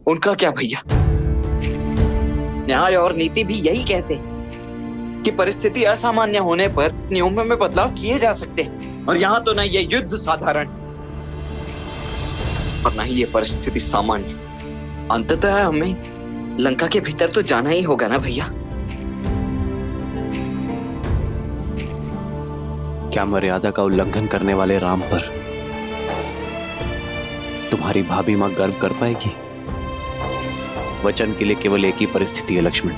उनका क्या भैया? न्याय और नीति भी यही कहते हैं कि परिस्थिति असामान्य होने पर नियमों में बदलाव किए जा सकते हैं। और यहाँ तो ना ये युद्ध साधारण और ना ही ये परिस्थिति सामान्य। अंततः हमें लंका के भीतर तो जाना ही होगा ना भैया। क्या मर्यादा का उल्लंघन करने वाले राम पर तुम्हारी भाभी मां गर्व कर पाएगी? वचन के लिए केवल एक ही परिस्थिति है लक्ष्मण,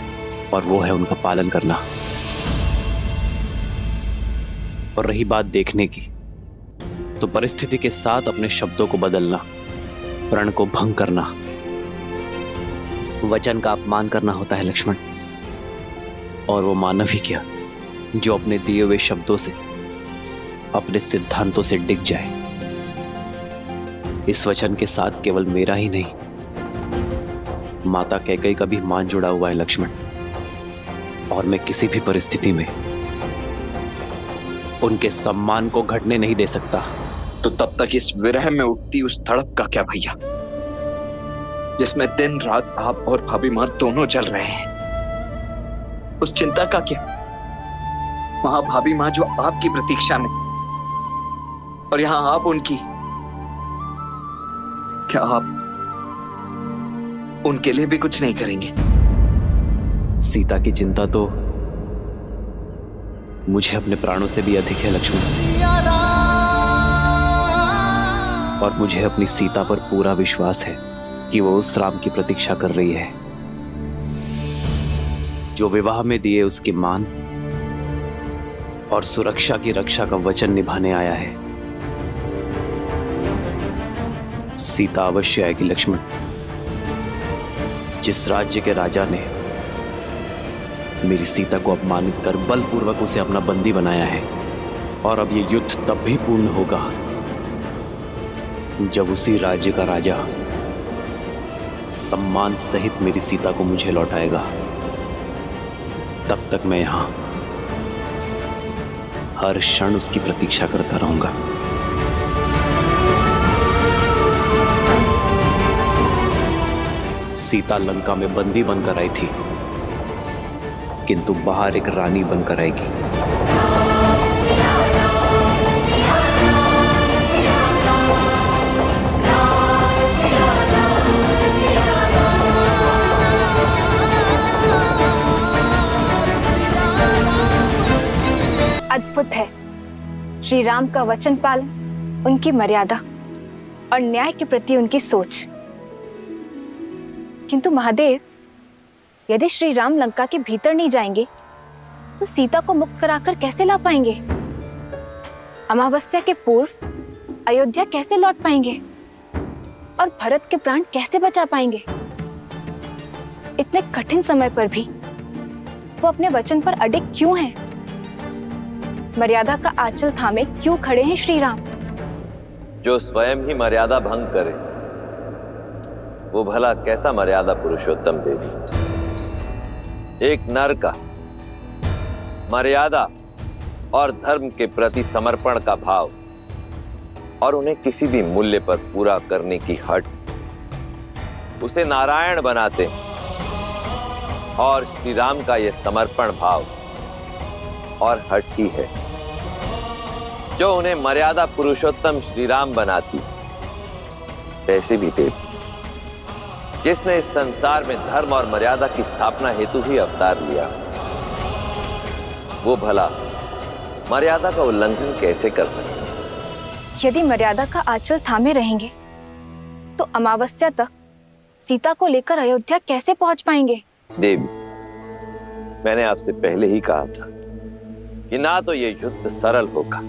और वो है उनका पालन करना। और रही बात देखने की, तो परिस्थिति के साथ अपने शब्दों को बदलना, प्रण को भंग करना, वचन का अपमान करना होता है लक्ष्मण। और वो मानव ही क्या जो अपने दिए हुए शब्दों से, अपने सिद्धांतों से डिग जाए। इस वचन के साथ केवल मेरा ही नहीं, माता कैकेयी का भी मान जुड़ा हुआ है लक्ष्मण। और मैं किसी भी परिस्थिति में उनके सम्मान को घटने नहीं दे सकता। तो तब तक इस विरह में उठती उस तड़प का क्या भैया, जिसमें दिन रात आप और भाभी मां दोनों जल रहे हैं? उस चिंता का क्या? वहां भाभी मां जो आपकी प्रतीक्षा में, और यहां आप उनकी। क्या आप उनके लिए भी कुछ नहीं करेंगे? सीता की चिंता तो मुझे अपने प्राणों से भी अधिक है लक्ष्मण। और मुझे अपनी सीता पर पूरा विश्वास है कि वो उस राम की प्रतीक्षा कर रही है जो विवाह में दिए उसके मान और सुरक्षा की रक्षा का वचन निभाने आया है। सीता अवश्य आएगी लक्ष्मण। जिस राज्य के राजा ने मेरी सीता को अपमानित कर बलपूर्वक उसे अपना बंदी बनाया है, और अब ये युद्ध तब भी पूर्ण होगा जब उसी राज्य का राजा सम्मान सहित मेरी सीता को मुझे लौटाएगा। तब तक मैं यहां हर क्षण उसकी प्रतीक्षा करता रहूंगा। सीता लंका में बंदी बनकर आई थी, किंतु बाहर एक रानी बनकर आएगी। अद्भुत है श्री राम का वचन पालन, उनकी मर्यादा और न्याय के प्रति उनकी सोच। किंतु महादेव, यदि श्री राम लंका के भीतर नहीं जाएंगे तो सीता को मुक्त कराकर कैसे ला पाएंगे? अमावस्या के पूर्व अयोध्या कैसे लौट पाएंगे? और भरत के प्राण कैसे बचा पाएंगे? इतने कठिन समय पर भी वो अपने वचन पर अडिग क्यों हैं? मर्यादा का आंचल थामे क्यों खड़े हैं श्री राम? जो स्वयं ही मर्यादा भंग करे, वो भला कैसा मर्यादा पुरुषोत्तम देवी? एक नर का मर्यादा और धर्म के प्रति समर्पण का भाव और उन्हें किसी भी मूल्य पर पूरा करने की हट उसे नारायण बनाते हैं। और श्री राम का यह समर्पण भाव और हट ही है जो उन्हें मर्यादा पुरुषोत्तम श्री राम बनाती। वैसे भी देव, जिसने इस संसार में धर्म और मर्यादा की स्थापना हेतु ही अवतार लिया, वो भला मर्यादा का उल्लंघन कैसे कर सकते? यदि मर्यादा का आंचल थामे रहेंगे तो अमावस्या तक सीता को लेकर अयोध्या कैसे पहुंच पाएंगे? देवी, मैंने आपसे पहले ही कहा था कि ना तो ये युद्ध सरल होगा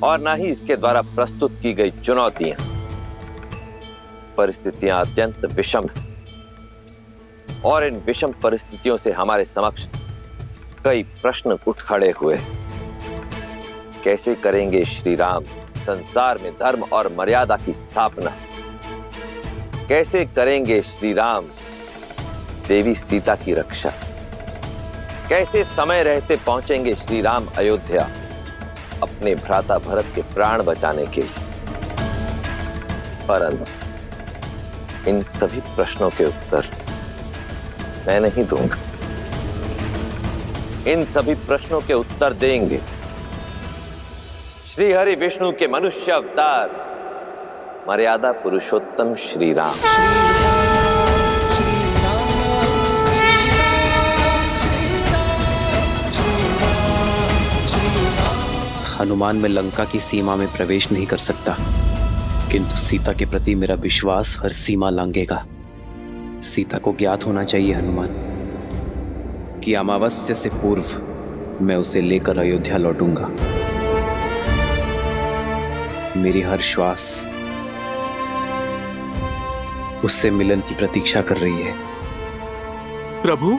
और ना ही इसके द्वारा प्रस्तुत की गई चुनौतियां। परिस्थितियां अत्यंत विषम हैं और इन विषम परिस्थितियों से हमारे समक्ष कई प्रश्न उठ खड़े हुए। कैसे करेंगे श्री राम संसार में धर्म और मर्यादा की स्थापना? कैसे करेंगे श्री राम देवी सीता की रक्षा? कैसे समय रहते पहुंचेंगे श्री राम अयोध्या अपने भ्राता भरत के प्राण बचाने के लिए? परंतु इन सभी प्रश्नों के उत्तर मैं नहीं दूंगा। इन सभी प्रश्नों के उत्तर देंगे श्री हरि विष्णु के मनुष्य अवतार मर्यादा पुरुषोत्तम श्री राम। हनुमान में लंका की सीमा में प्रवेश नहीं कर सकता, किंतु सीता के प्रति मेरा विश्वास हर सीमा लांघेगा। सीता को ज्ञात होना चाहिए हनुमान कि अमावस्या से पूर्व मैं उसे लेकर अयोध्या लौटूंगा। मेरी हर श्वास उससे मिलन की प्रतीक्षा कर रही है। प्रभु,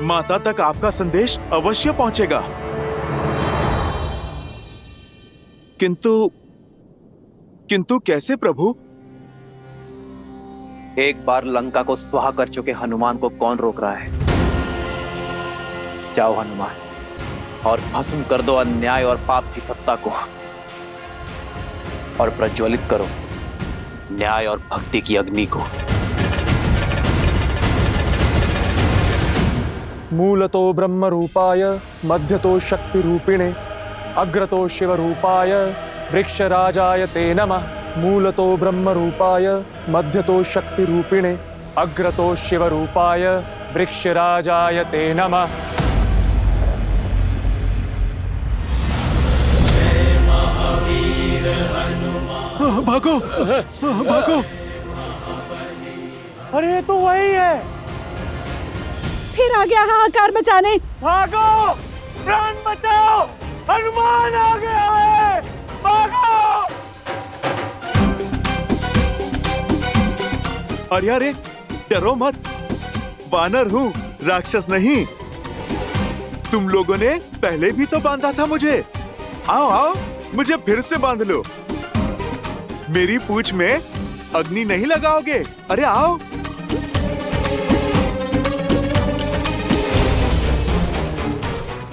माता तक आपका संदेश अवश्य पहुंचेगा, किंतु कैसे प्रभु? एक बार लंका को स्वाहा कर चुके हनुमान को कौन रोक रहा है? जाओ हनुमान, और भस्म कर दो अन्याय और पाप की सत्ता को, और प्रज्वलित करो न्याय और भक्ति की अग्नि को। मूलतो ब्रह्म रूपाय मध्यतो शक्ति रूपिणे अग्रतो शिव रूपाय वृक्षराजाय ते नमः। मूलतो ब्रह्म रूपाय मध्यतो शक्ति रूपिणे अग्रतो शिव रूपाय वृक्षराजाय ते नमः। भागो, भागो। अरे तो वही है, फिर आ गया हाहाकार मचाने। भागो, प्राण बचाओ, हनुमान आ गया है, भागो। अरे डरो मत, वानर हूँ, राक्षस नहीं। तुम लोगों ने पहले भी तो बांधा था मुझे। आओ आओ, मुझे फिर से बांध लो। मेरी पूंछ में अग्नि नहीं लगाओगे? अरे आओ।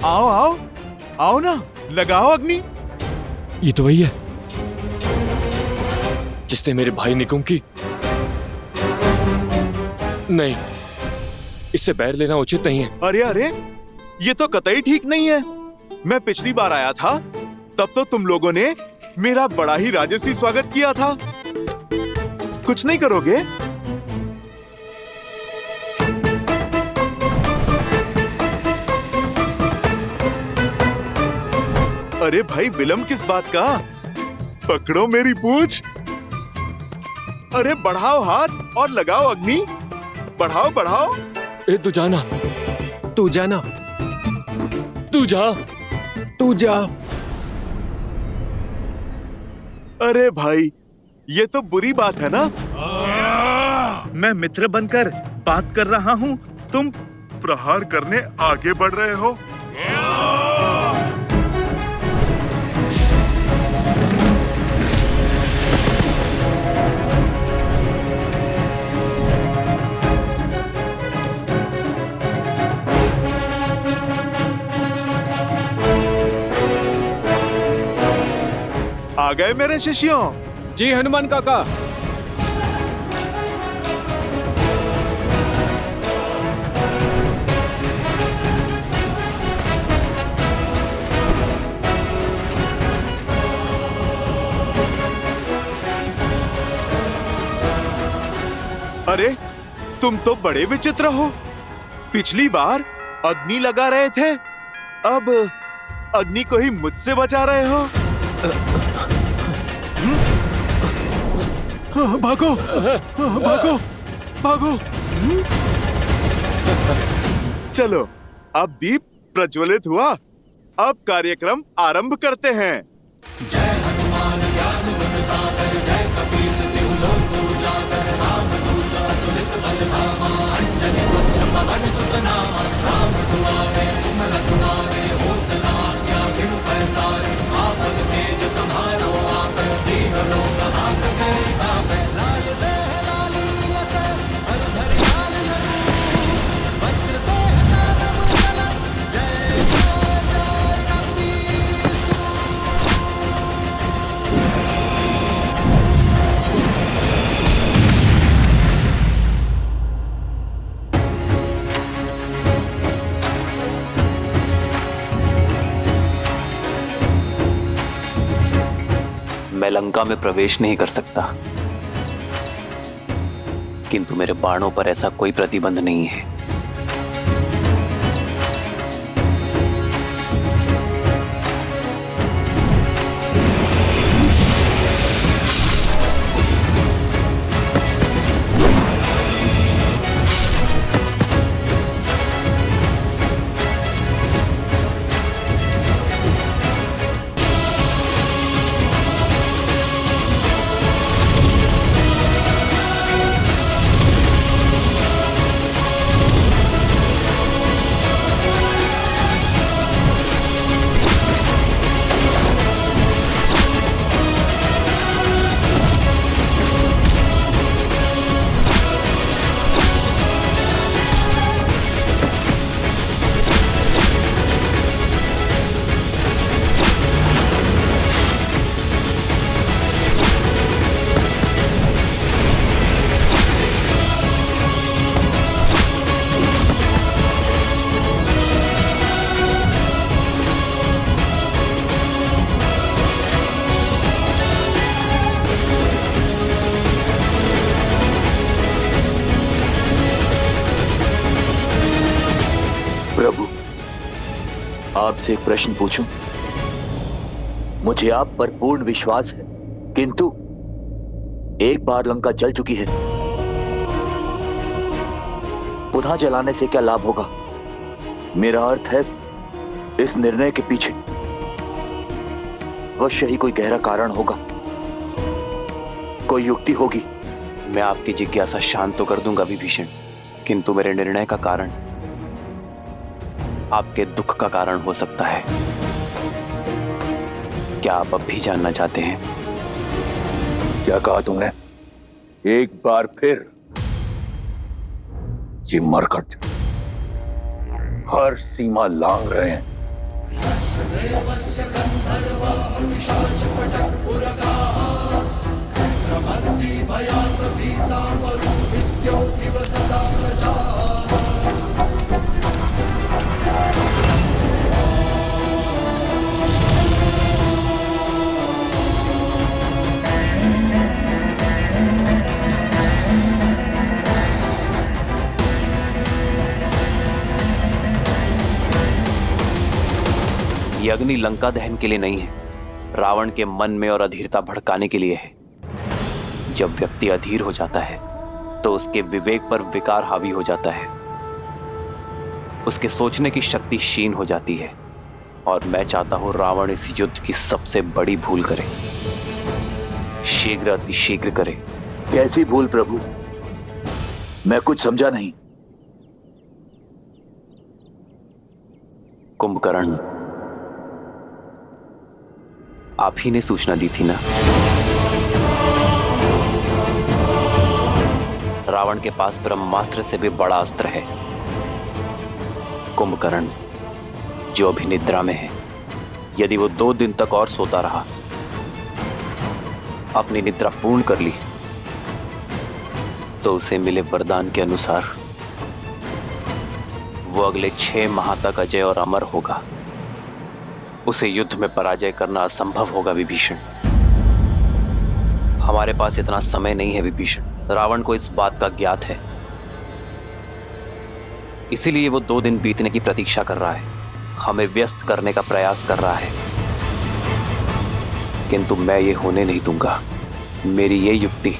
आओ आओ आओ ना, लगाओ अग्नि। ये तो वही है जिसने मेरे भाई निकुंभ की। नहीं, इससे बैर लेना उचित नहीं है। अरे ये तो कतई ठीक नहीं है। मैं पिछली बार आया था तब तो तुम लोगों ने मेरा बड़ा ही राजसी स्वागत किया था। कुछ नहीं करोगे? अरे भाई, विलंब किस बात का? पकड़ो मेरी पूंछ। अरे बढ़ाओ हाथ और लगाओ अग्नि। बढ़ाओ बढ़ाओ। ए, तू जाना, तू जाना, तू जा, तू जा। अरे भाई, ये तो बुरी बात है ना। मैं मित्र बनकर बात कर रहा हूँ, तुम प्रहार करने आगे बढ़ रहे हो। आ गए मेरे शिष्यों? जी हनुमान काका। अरे तुम तो बड़े विचित्र हो। पिछली बार अग्नि लगा रहे थे, अब अग्नि को ही मुझसे बचा रहे हो। भागो भागो भागो। चलो, अब दीप प्रज्वलित हुआ, अब कार्यक्रम आरंभ करते हैं। जय हनुमान ज्ञान गुण सागर, जय कपीस तिहु लोक उजागर, रामदूत अतुलित बल धामा, अंजनी पुत्र पवन सुत नामा, राम दुआरे तुम रखवारे, होत न आज्ञा बिनु पैसारे, आपन तेज संहारो आप, दीन लोक हाथ के तापे, लाल देह लाली लसे, हर हर काल लरू, वज्र देह सारम चलन, जय जय जय कपीस। लंका में प्रवेश नहीं कर सकता, किंतु मेरे बाणों पर ऐसा कोई प्रतिबंध नहीं है। प्रभु, आपसे एक प्रश्न पूछूं? मुझे आप पर पूर्ण विश्वास है, किंतु एक बार लंका जल चुकी है, पुनः जलाने से क्या लाभ होगा? मेरा अर्थ है, इस निर्णय के पीछे अवश्य ही कोई गहरा कारण होगा, कोई युक्ति होगी। मैं आपकी जिज्ञासा शांत तो कर दूंगा विभीषण, किंतु मेरे निर्णय का कारण आपके दुख का कारण हो सकता है। क्या आप अब भी जानना चाहते हैं? क्या कहा तुमने? एक बार फिर ये मरकट हर सीमा लांघ रहे हैं। ये अग्नि लंका दहन के लिए नहीं है, रावण के मन में और अधीरता भड़काने के लिए है। जब व्यक्ति अधीर हो जाता है तो उसके विवेक पर विकार हावी हो जाता है, उसके सोचने की शक्ति क्षीण हो जाती है, और मैं चाहता हूं रावण इस युद्ध की सबसे बड़ी भूल करे, शीघ्र अतिशीघ्र करे। कैसी भूल प्रभु? मैं कुछ समझा नहीं। कुंभकर्ण, आप ही ने सूचना दी थी ना? रावण के पास ब्रह्मास्त्र से भी बड़ा अस्त्र है। कुंभकर्ण, जो अभी निद्रा में है, यदि वो 2 दिन तक और सोता रहा, अपनी निद्रा पूर्ण कर ली, तो उसे मिले वरदान के अनुसार वो अगले 6 माह तक अजय और अमर होगा। उसे युद्ध में पराजय करना असंभव होगा विभीषण। हमारे पास इतना समय नहीं है विभीषण। रावण को इस बात का ज्ञात है, इसीलिए वो 2 दिन बीतने की प्रतीक्षा कर रहा है, हमें व्यस्त करने का प्रयास कर रहा है, किंतु मैं ये होने नहीं दूंगा। मेरी ये युक्ति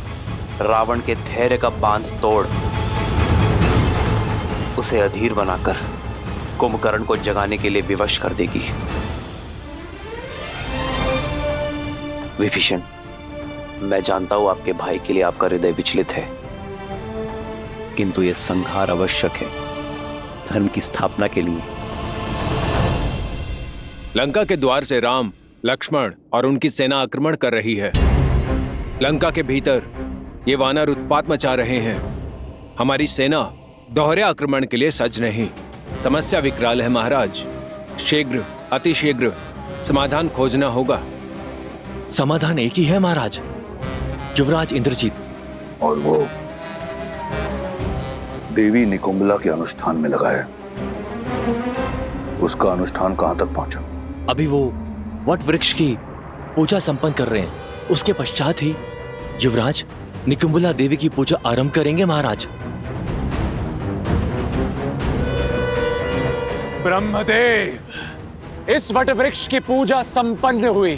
रावण के धैर्य का बांध तोड़ उसे अधीर बनाकर कुंभकर्ण को जगाने के लिए विवश कर देगी। विभीषण, मैं जानता हूं आपके भाई के लिए आपका हृदय विचलित है, किंतु यह संहार आवश्यक है धर्म की स्थापना के लिए। लंका के द्वार से राम, लक्ष्मण और उनकी सेना आक्रमण कर रही है। लंका के भीतर ये वानर उत्पात मचा रहे हैं। हमारी सेना दोहरे आक्रमण के लिए सज्ज नहीं। समस्या विकराल है महाराज। शीघ्र, अतिशीघ्र समाधान खोजना होगा। समाधान एक ही है महाराज, युवराज इंद्रजीत। और वो देवी निकुंभला के अनुष्ठान में लगा है। उसका अनुष्ठान कहां तक पहुंचा? अभी वो वट वृक्ष की पूजा संपन्न कर रहे हैं। उसके पश्चात ही युवराज निकुंबला देवी की पूजा आरंभ करेंगे महाराज। ब्रह्मदेव, इस वट वृक्ष की पूजा संपन्न हुई।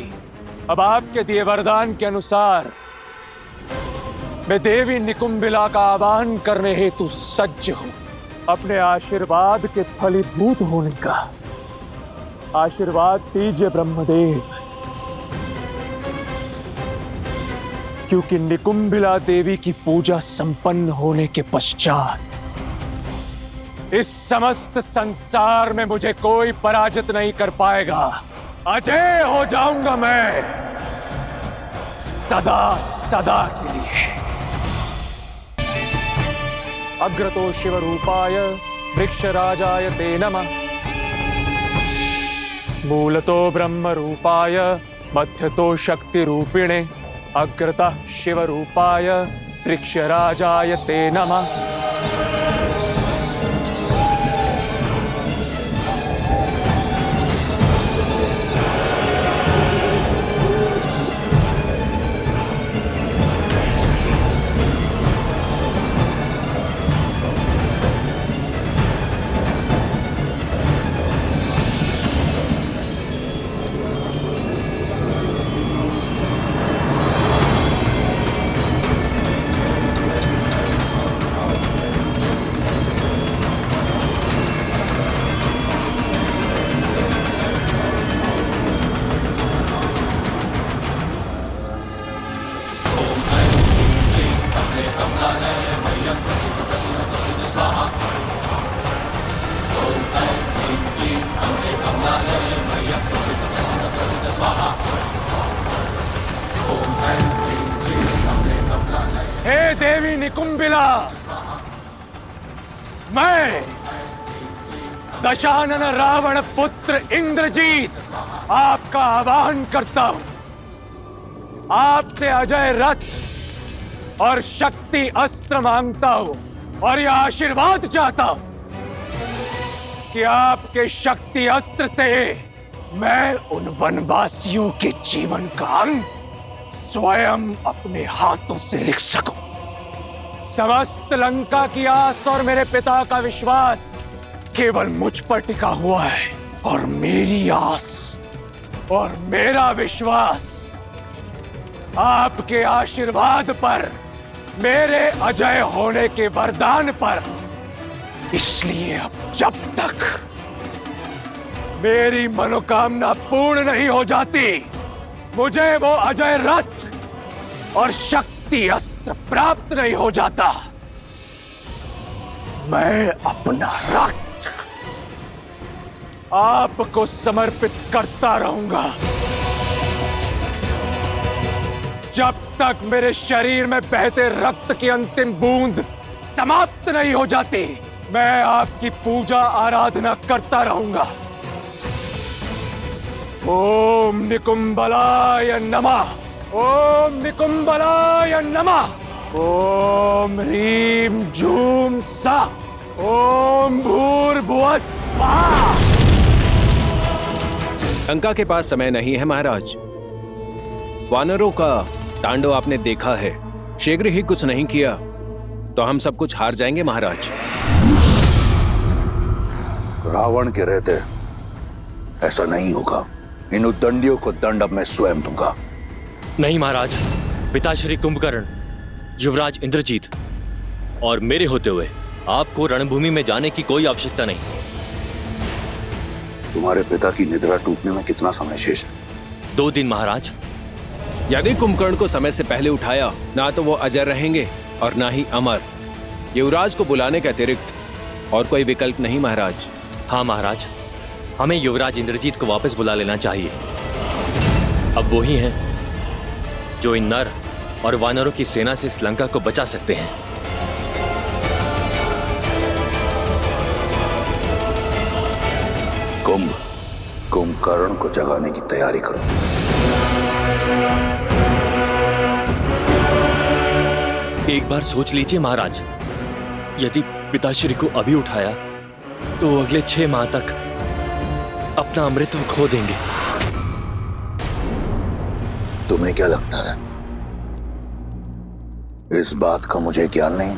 अब आपके दिए वरदान के अनुसार मैं देवी निकुंबिला का आवाहन करने हेतु सज्ज हूं। अपने आशीर्वाद के फलीभूत होने का आशीर्वाद दीजिए ब्रह्मदेव, क्योंकि निकुंबिला देवी की पूजा संपन्न होने के पश्चात इस समस्त संसार में मुझे कोई पराजित नहीं कर पाएगा। अजय हो जाऊंगा मैं सदा सदा के लिए। अग्रतो शिव रूपाय वृक्षराजाय ते नमः। मूलतो ब्रह्म रूपाय मध्यतो शक्ति रूपिणे अग्रतः शिव रूपाय वृक्षराजाय ते नमः। हे देवी निकुंबिला, मैं दशानन रावण पुत्र इंद्रजीत आपका आवाहन करता हूं। आपसे अजय रथ और शक्ति अस्त्र मांगता हूं और यह आशीर्वाद चाहता हूं कि आपके शक्ति अस्त्र से मैं उन वनवासियों के जीवन का अंत स्वयं अपने हाथों से लिख सकूं। समस्त लंका की आस और मेरे पिता का विश्वास केवल मुझ पर टिका हुआ है और मेरी आस और मेरा विश्वास आपके आशीर्वाद पर, मेरे अजय होने के वरदान पर। इसलिए अब जब तक मेरी मनोकामना पूर्ण नहीं हो जाती, मुझे वो अजय रथ और शक्ति अस्त्र प्राप्त नहीं हो जाता, मैं अपना रथ आपको समर्पित करता रहूंगा जब तक मेरे शरीर में बहते रक्त की अंतिम बूंद समाप्त नहीं हो जाती। मैं आपकी पूजा आराधना करता रहूंगा। ओम निकुंबलाय नमः, ओम निकुंबलाय नमः, ओम ह्रीं जूं सा, ओम भूर्भुवः स्वाहा। लंका के पास समय नहीं है महाराज। वानरों का तांडव आपने देखा है। शीघ्र ही कुछ नहीं किया तो हम सब कुछ हार जाएंगे महाराज। रावण के रहते ऐसा नहीं होगा। इन उद्दंडियों को दंड अब मैं स्वयं दूंगा। नहीं महाराज, पिताश्री कुंभकर्ण, युवराज इंद्रजीत और मेरे होते हुए आपको रणभूमि में जाने की कोई आवश्यकता नहीं। तुम्हारे पिता की निद्रा टूटने में कितना समय शेष है? 2 दिन महाराज। यदि कुंभकर्ण को समय से पहले उठाया, ना तो वो अजय रहेंगे और ना ही अमर। युवराज को बुलाने के अतिरिक्त और कोई विकल्प नहीं महाराज। हाँ महाराज, हमें युवराज इंद्रजीत को वापस बुला लेना चाहिए। अब वो ही हैं जो इन नर और वानरों की सेना से इस लंका को बचा सकते हैं। कुंभकर्ण को जगाने की तैयारी करो। एक बार सोच लीजिए महाराज, यदि पिताश्री को अभी उठाया तो अगले 6 माह तक अपना अमृतत्व खो देंगे। तुम्हें क्या लगता है इस बात का मुझे ज्ञान नहीं।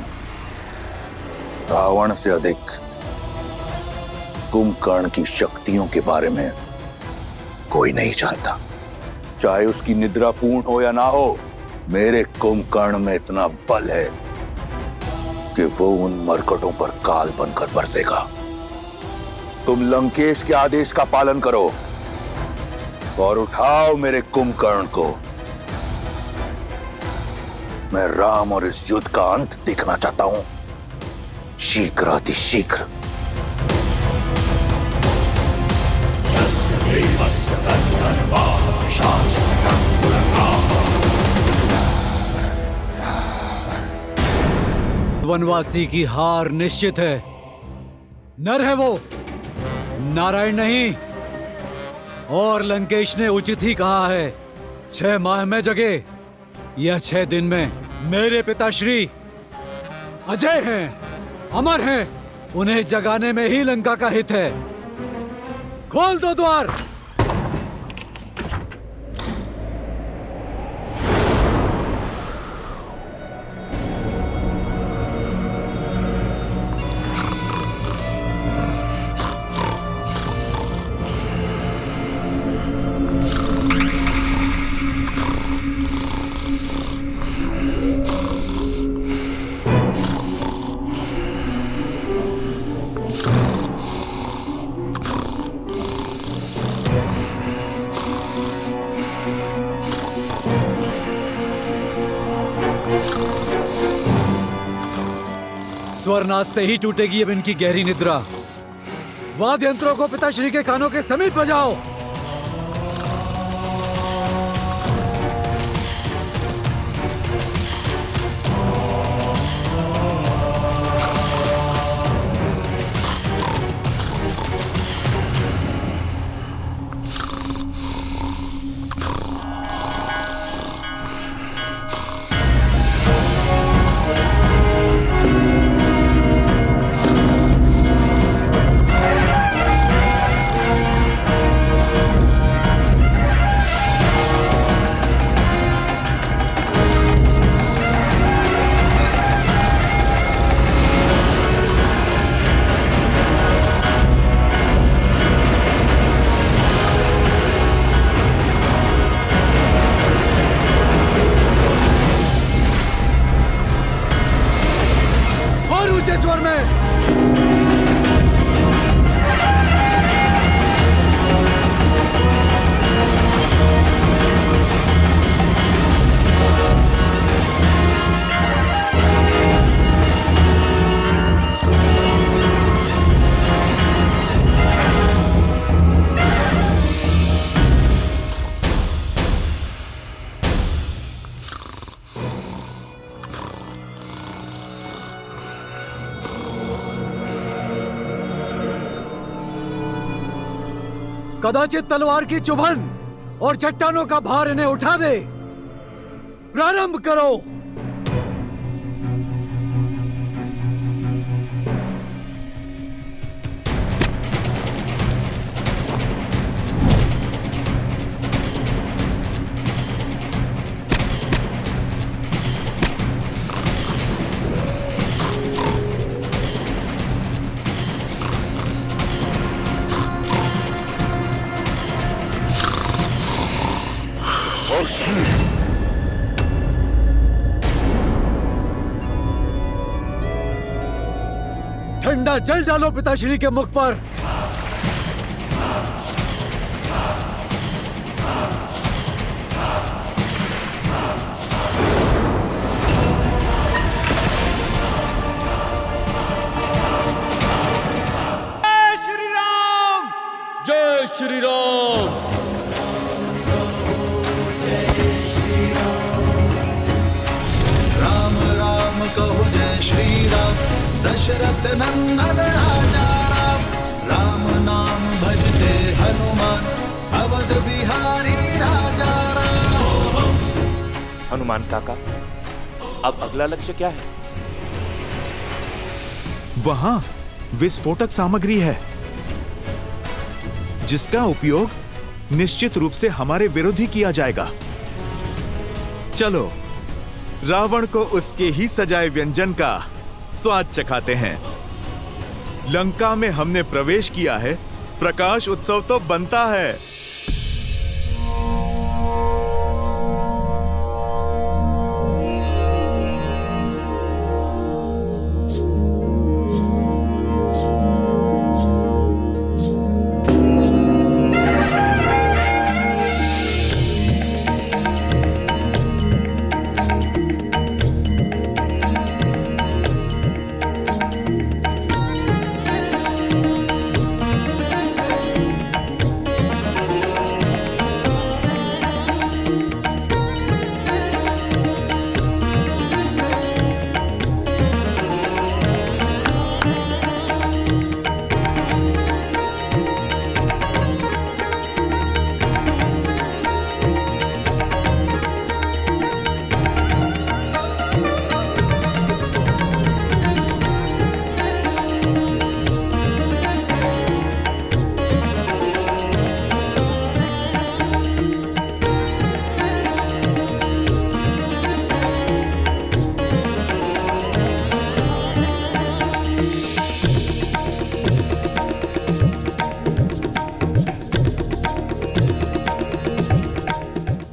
रावण से अधिक कुंभकर्ण की शक्तियों के बारे में कोई नहीं जानता। चाहे उसकी निद्रा पूर्ण हो या ना हो, मेरे कुंभकर्ण में इतना बल है कि वो उन मरकटों पर काल बनकर बरसेगा। तुम लंकेश के आदेश का पालन करो और उठाओ मेरे कुंभकर्ण को। मैं राम और इस युद्ध का अंत देखना चाहता हूं, शीघ्र अतिशीघ्र। वनवासी की हार निश्चित है। नर है वो, नारायण नहीं। और लंकेश ने उचित ही कहा है, 6 माह में जगे या 6 दिन में। मेरे पिताश्री अजय हैं, अमर हैं, उन्हें जगाने में ही लंका का हित है। खोल दो द्वार। स्वरनाथ से ही टूटेगी अब इनकी गहरी निद्रा। वाद्य यंत्रों को पिताश्री के कानों के समीप बजाओ। स्वर में कदाचित तलवार की चुभन और चट्टानों का भार इन्हें उठा दे। प्रारंभ करो। ठंडा जल डालो पिताश्री के मुख पर। जय श्री राम, जय श्री राम। राम राम कहु जय श्री राम, दशरथ नंदन राजा राम। राम नाम भजते हनुमान, अवध बिहारी राजा राम। हनुमान काका, अब अगला लक्ष्य क्या है? वहां विस्फोटक सामग्री है जिसका उपयोग निश्चित रूप से हमारे विरोध ही किया जाएगा। चलो रावण को उसके ही सजाए व्यंजन का स्वाद चखाते हैं। लंका में हमने प्रवेश किया है, प्रकाश उत्सव तो बनता है।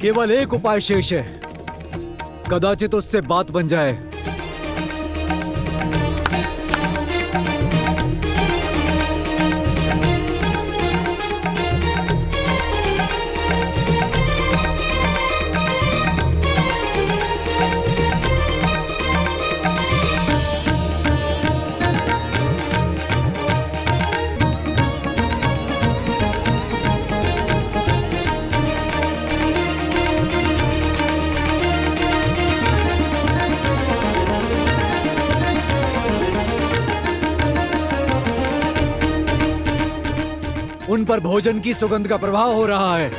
केवल एक उपाय शेष है, कदाचित उससे बात बन जाए। उन पर भोजन की सुगंध का प्रभाव हो रहा है।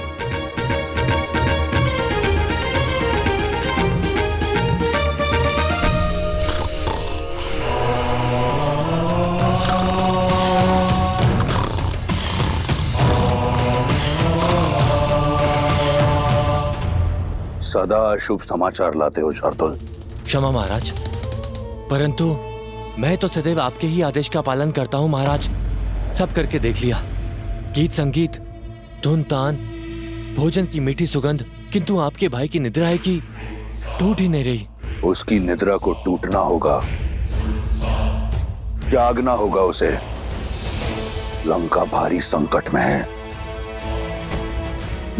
सदा शुभ समाचार लाते हो शार्दुल। क्षमा महाराज, परंतु मैं तो सदैव आपके ही आदेश का पालन करता हूँ महाराज। सब करके देख लिया, गीत संगीत, धुन तान, भोजन की मीठी सुगंध, किंतु आपके भाई की निद्रा है कि टूट ही नहीं रही। उसकी निद्रा को टूटना होगा, जागना होगा उसे। लंका भारी संकट में है,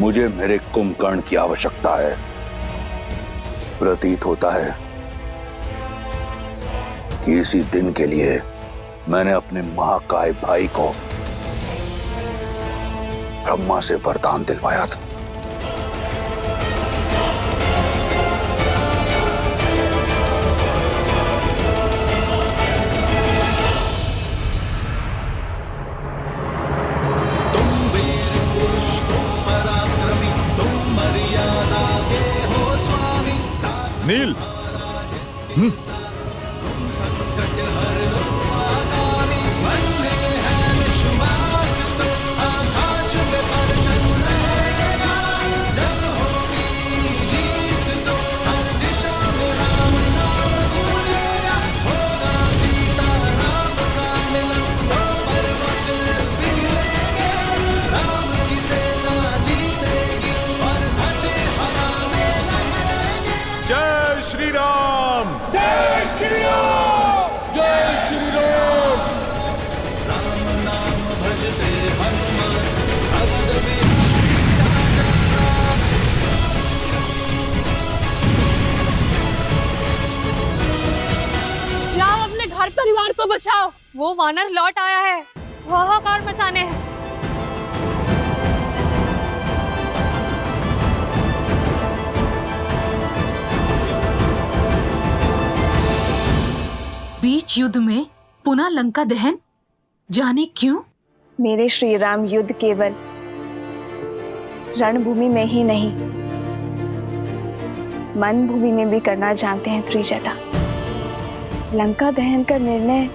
मुझे मेरे कुंभकर्ण की आवश्यकता है। प्रतीत होता है कि इसी दिन के लिए मैंने अपने महाकाय भाई को ब्रह्मा से वरदान दिलवाया था। तुम वीर पुरुष, तुम पराक्रमी, तुम मर्यादा के हो स्वामी। नील, तुम संकट हर लो आगामी, मन में है विश्वास तो आकाश में परचम लहरेगा। जब होगी जीत तो हर दिशा में राम नाम गूंजेगा। होगा सीता राम का मिलन तो पर्वत पिघलेंगे। राम की सेना जीतेगी और ध्वजें हवा में लहरेंगे। जय श्री राम। जय श्री राम, जय श्री राम। राम नाम भजते हनुमान, अवध बिहारी राजा। जाओ अपने घर परिवार को बचाओ, वो वानर लौट आया है, हाहाकार मचाने हैं। बीच युद्ध में पुनः लंका दहन, जाने क्यों? मेरे श्री राम युद्ध केवल रणभूमि में ही नहीं, मन भूमि में भी करना जानते हैं त्रिजटा। लंका दहन का निर्णय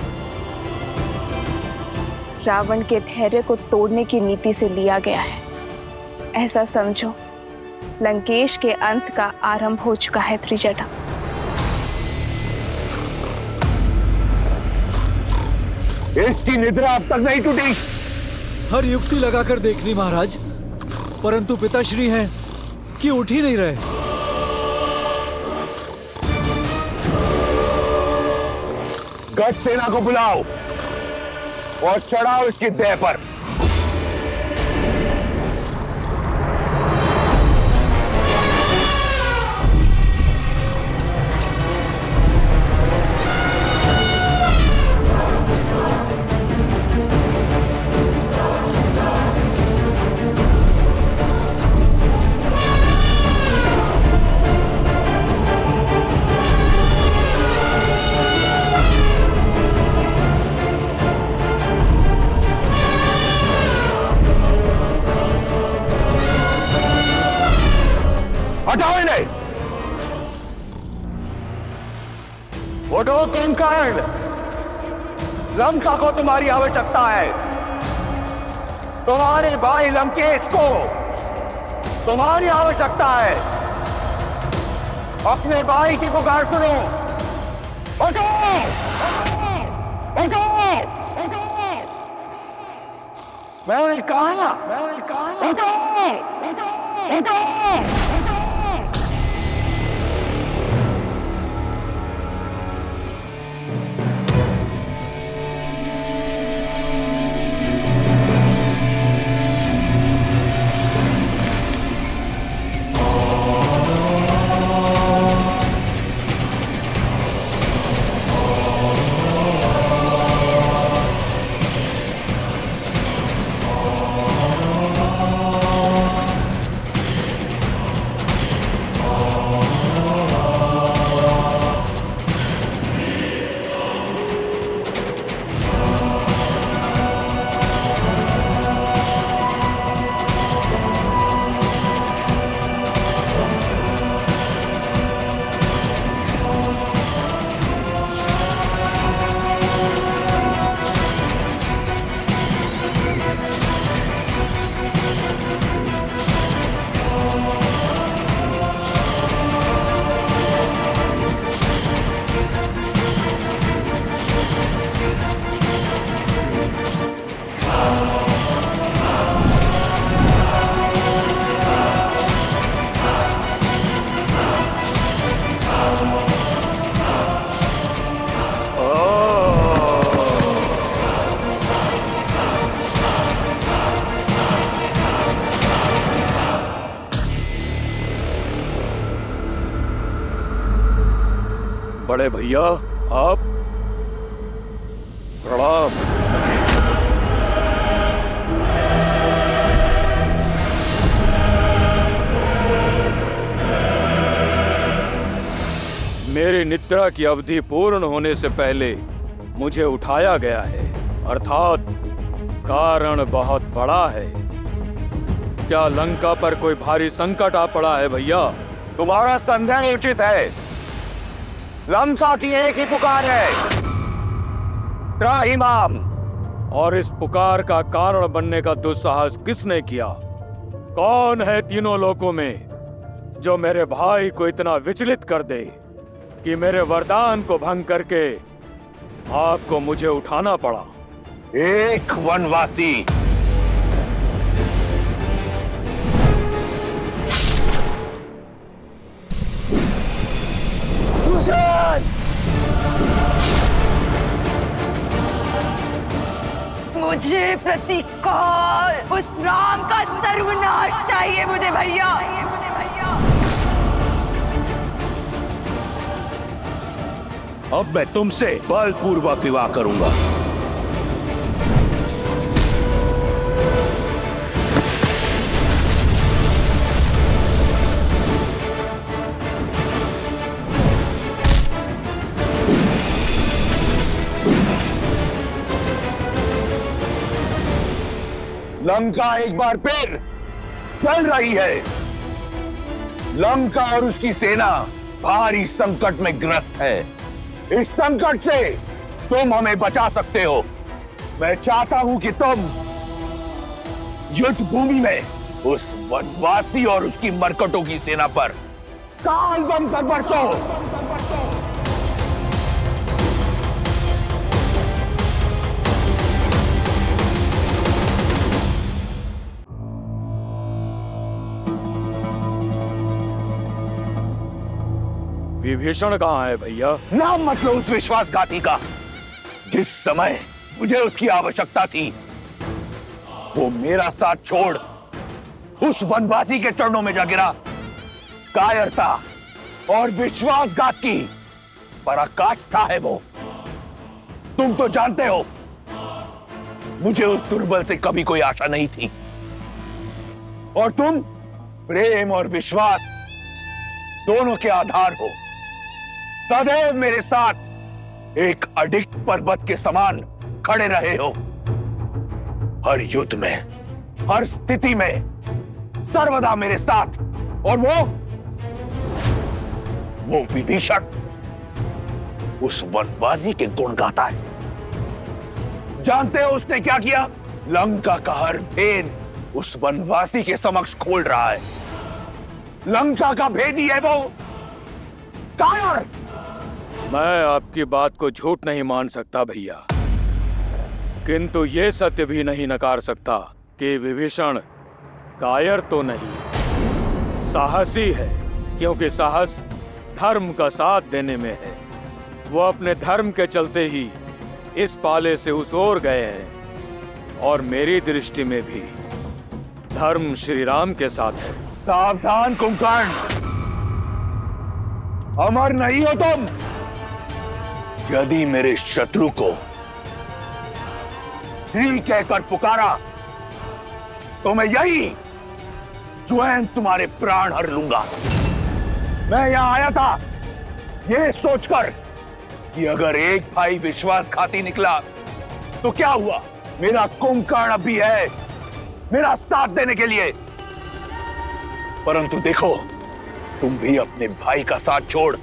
रावण के धैर्य को तोड़ने की नीति से लिया गया है। ऐसा समझो, लंकेश के अंत का आरंभ हो चुका है त्रिजटा। इसकी निद्रा अब तक नहीं टूटी। हर युक्ति लगाकर देख ली महाराज, परंतु पिताश्री हैं कि उठ ही नहीं रहे। गज सेना को बुलाओ और चढ़ाओ इसकी देह पर। हटाओ इन्हें। उठो कुंभकर्ण, लंका को तुम्हारी आवश्यकता है। तुम्हारे भाई लंकेश को तुम्हारी आवश्यकता है। अपने भाई की पुकार सुनो। उठो, उठो, उठो। मैंने कहा, उठो, उठो, उठो। बड़े भैया आप प्रणाम। मेरी निद्रा की अवधि पूर्ण होने से पहले मुझे उठाया गया है, अर्थात कारण बहुत बड़ा है। क्या लंका पर कोई भारी संकट आ पड़ा है भैया? तुम्हारा संदेह उचित है। लंका की एक ही पुकार है, त्राहिमाम। और इस पुकार का कारण बनने का दुस्साहस किसने किया? कौन है तीनों लोकों में जो मेरे भाई को इतना विचलित कर दे कि मेरे वरदान को भंग करके आपको मुझे उठाना पड़ा? एक वनवासी। मुझे प्रतीकार उस राम का सर्वनाश चाहिए मुझे भैया। अब मैं तुमसे बलपूर्वक विवाह करूंगा। लंका एक बार फिर चल रही है। लंका और उसकी सेना भारी संकट में ग्रस्त है। इस संकट से तुम हमें बचा सकते हो। मैं चाहता हूं कि तुम युद्ध भूमि में उस वनवासी और उसकी मरकटों की सेना पर काल बम कर बरसो। विभीषण कहाँ है भैया? नाम मत लो उस विश्वासघाती का। जिस समय मुझे उसकी आवश्यकता थी, वो मेरा साथ छोड़ उस वनवासी के चरणों में जा गिरा। कायरता और विश्वासघात की पराकाष्ठा है वो। तुम तो जानते हो, मुझे उस दुर्बल से कभी कोई आशा नहीं थी, और तुम प्रेम और विश्वास दोनों के आधार हो। सदैव मेरे साथ एक अडिग पर्वत के समान खड़े रहे हो। हर युद्ध में, हर स्थिति में सर्वदा मेरे साथ। और वो विभीषण उस वनवासी के गुण गाता है। जानते हो उसने क्या किया? लंका का हर भेद उस वनवासी के समक्ष खोल रहा है। लंका का भेदी है वो। कायर! मैं आपकी बात को झूठ नहीं मान सकता भैया, किंतु ये सत्य भी नहीं नकार सकता कि विभीषण कायर तो नहीं, साहसी है। क्योंकि साहस धर्म का साथ देने में है। वो अपने धर्म के चलते ही इस पाले से उस ओर गए हैं, और मेरी दृष्टि में भी धर्म श्री राम के साथ है। सावधान कुंभकर्ण, अमर नहीं हो तुम। यदि मेरे शत्रु को श्री कहकर पुकारा तो मैं यही स्वयं तुम्हारे प्राण हर लूंगा। मैं यहां आया था यह सोचकर कि अगर एक भाई विश्वासघाती निकला तो क्या हुआ, मेरा कुंभकर्ण अब भी है मेरा साथ देने के लिए। परंतु देखो, तुम भी अपने भाई का साथ छोड़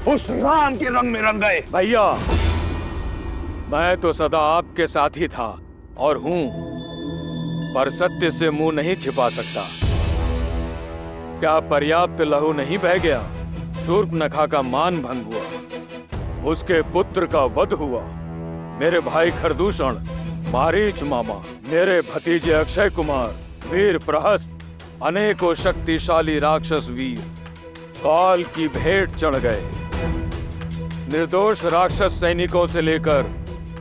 उस राम के रंग में रंग गए। भैया, मैं तो सदा आपके साथ ही था और हूं, पर सत्य से मुंह नहीं छिपा सकता। क्या पर्याप्त लहू नहीं बह गया? शूर्पणखा का मान भंग हुआ, उसके पुत्र का वध हुआ, मेरे भाई खरदूषण, मारीच मामा, मेरे भतीजे अक्षय कुमार, वीर प्रहस्त, अनेकों शक्तिशाली राक्षस वीर काल की भेंट चढ़ गए। निर्दोष राक्षस सैनिकों से लेकर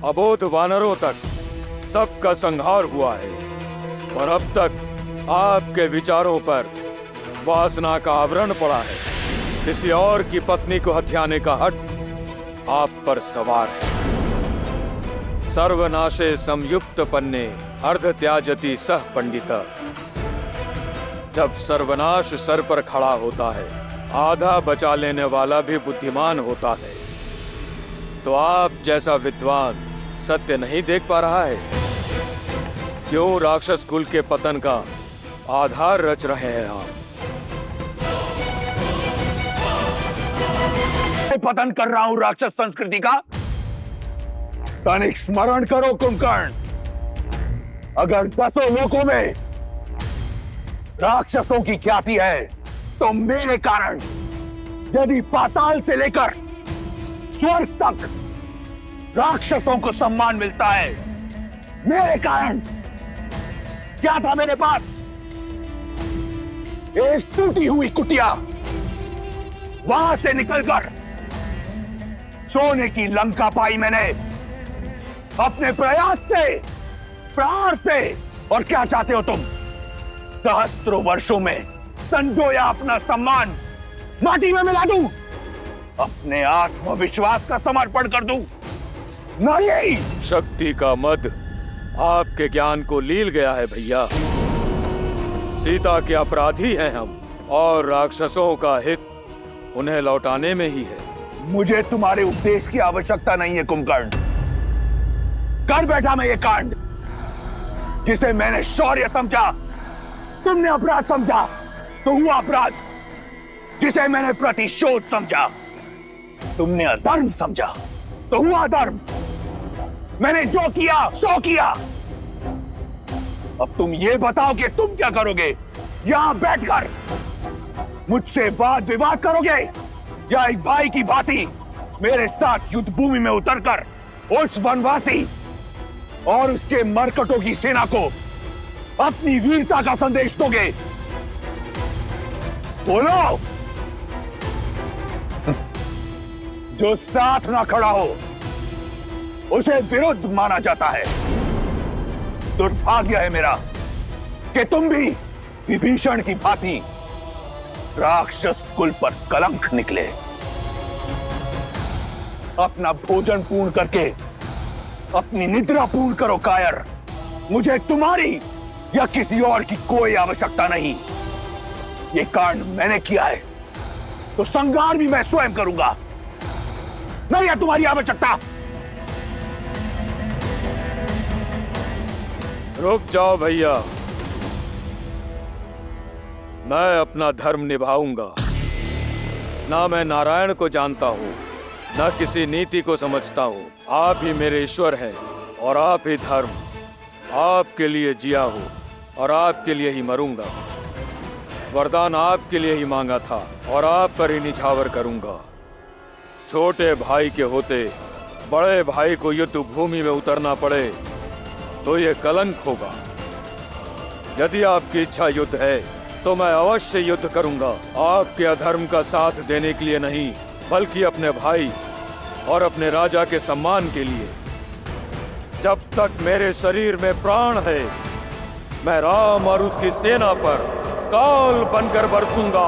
अबोध वानरों तक सबका संहार हुआ है, और अब तक आपके विचारों पर वासना का आवरण पड़ा है। किसी और की पत्नी को हत्याने का हट आप पर सवार है। सर्वनाशे संयुक्त पन्ने अर्ध त्याजति सह पंडिता। जब सर्वनाश सर पर खड़ा होता है, आधा बचा लेने वाला भी बुद्धिमान होता है। तो आप जैसा विद्वान सत्य नहीं देख पा रहा है? क्यों राक्षस कुल के पतन का आधार रच रहे हैं आप? पतन कर रहा हूं राक्षस संस्कृति का। तनिक स्मरण करो कुंभकर्ण, अगर 10 लोकों में राक्षसों की ख्याति है तो मेरे कारण, यदि पाताल से लेकर स्वर्ग तक राक्षसों को सम्मान मिलता है, मेरे कारण क्या था मेरे पास? एक टूटी हुई कुटिया, वहां से निकलकर सोने की लंका पाई मैंने अपने प्रयास से, प्राण से। और क्या चाहते हो तुम? सहस्त्रों वर्षों में संजोया अपना सम्मान माटी में मिला दूं? अपने आत्मविश्वास का समर्पण कर दूं? नहीं! शक्ति का मद आपके ज्ञान को लील गया है भैया। सीता के अपराधी हैं हम, और राक्षसों का हित उन्हें लौटाने में ही है। मुझे तुम्हारे उपदेश की आवश्यकता नहीं है कुंभकर्ण। कर बैठा मैं ये कांड, जिसे मैंने शौर्य समझा तुमने अपराध समझा तो हुआ अपराध, जिसे मैंने प्रतिशोध समझा तुमने अधर्म समझा तो हुआ अधर्म। मैंने जो किया सो किया। अब तुम ये बताओ कि तुम क्या करोगे? यहां बैठकर मुझसे वाद विवाद करोगे, या एक भाई की भांति मेरे साथ युद्ध भूमि में उतरकर उस वनवासी और उसके मरकटों की सेना को अपनी वीरता का संदेश दोगे? बोलो, जो साथ ना खड़ा हो उसे विरुद्ध माना जाता है। दुर्भाग्य है मेरा कि तुम भी विभीषण की भांति राक्षस कुल पर कलंक निकले। अपना भोजन पूर्ण करके अपनी निद्रा पूर्ण करो कायर। मुझे तुम्हारी या किसी और की कोई आवश्यकता नहीं। ये कांड मैंने किया है तो संहार भी मैं स्वयं करूंगा। नहीं है तुम्हारी आवश्यकता। रुक जाओ भैया, मैं अपना धर्म निभाऊंगा। ना मैं नारायण को जानता हूं, ना किसी नीति को समझता हूं। आप ही मेरे ईश्वर हैं और आप ही धर्म। आपके लिए जिया हूं और आपके लिए ही मरूंगा। वरदान आपके लिए ही मांगा था और आप पर ही निछावर करूंगा। छोटे भाई के होते बड़े भाई को युद्ध भूमि में उतरना पड़े तो ये कलंक होगा। यदि आपकी इच्छा युद्ध है तो मैं अवश्य युद्ध करूंगा। आपके अधर्म का साथ देने के लिए नहीं, बल्कि अपने भाई और अपने राजा के सम्मान के लिए। जब तक मेरे शरीर में प्राण है, मैं राम और उसकी सेना पर काल बनकर बरसूंगा।